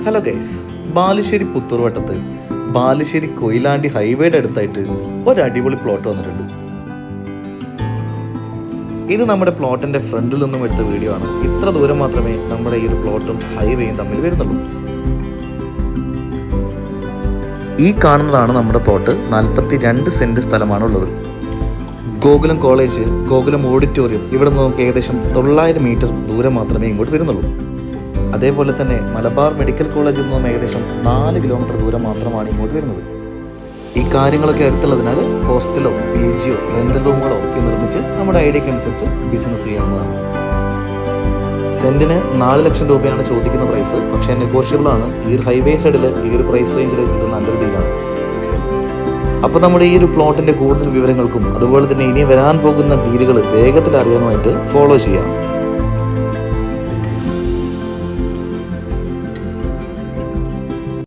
Hello guys, Balussery Puthur വട്ടത്ത് Balussery Koyilandy ഹൈവേയുടെ അടുത്തായിട്ട് ഒരു അടിപൊളി പ്ലോട്ട് വന്നിട്ടുണ്ട്. ഇത് നമ്മുടെ പ്ലോട്ടിന്റെ ഫ്രണ്ടിൽ നിന്നും എടുത്ത വീഡിയോ ആണ്. ഇത്ര ദൂരം മാത്രമേ നമ്മുടെ ഈ ഒരു പ്ലോട്ടും ഹൈവേയും തമ്മിൽ വരുന്നുള്ളൂ. ഈ കാണുന്നതാണ് നമ്മുടെ പ്ലോട്ട്. 42 സെന്റ് സ്ഥലമാണുള്ളത്. ഗോകുലം കോളേജ്, ഗോകുലം ഓഡിറ്റോറിയം ഇവിടെ നിന്ന് നമുക്ക് ഏകദേശം 900 മീറ്റർ ദൂരം മാത്രമേ ഇങ്ങോട്ട് വരുന്നുള്ളൂ. അതേപോലെ തന്നെ മലബാർ മെഡിക്കൽ കോളേജിൽ നിന്നും ഏകദേശം 4 കിലോമീറ്റർ ദൂരം മാത്രമാണ് ഇങ്ങോട്ട് വരുന്നത്. ഈ കാര്യങ്ങളൊക്കെ അടുത്തുള്ളതിനാൽ ഹോസ്റ്റലോ PGയോ റെൻ്റൽ റൂമുകളോ ഒക്കെ നിർമ്മിച്ച് നമ്മുടെ ഐഡിയക്ക് അനുസരിച്ച് ബിസിനസ് ചെയ്യാവുന്നതാണ്. സെൻറ്റിന് 4 ലക്ഷം രൂപയാണ് ചോദിക്കുന്ന പ്രൈസ്. പക്ഷേ നെഗോഷ്യബിൾ ആണ്. ഈ ഒരു ഹൈവേ സൈഡിൽ ഈ ഒരു പ്രൈസ് റേഞ്ചിൽ ഇത് നല്ലൊരു ഡീലാണ്. അപ്പോൾ നമ്മുടെ ഈ ഒരു പ്ലോട്ടിൻ്റെ കൂടുതൽ വിവരങ്ങൾക്കും അതുപോലെ തന്നെ ഇനി വരാൻ പോകുന്ന ഡീലുകൾ വേഗത്തിൽ അറിയാനുമായിട്ട് ഫോളോ ചെയ്യാം.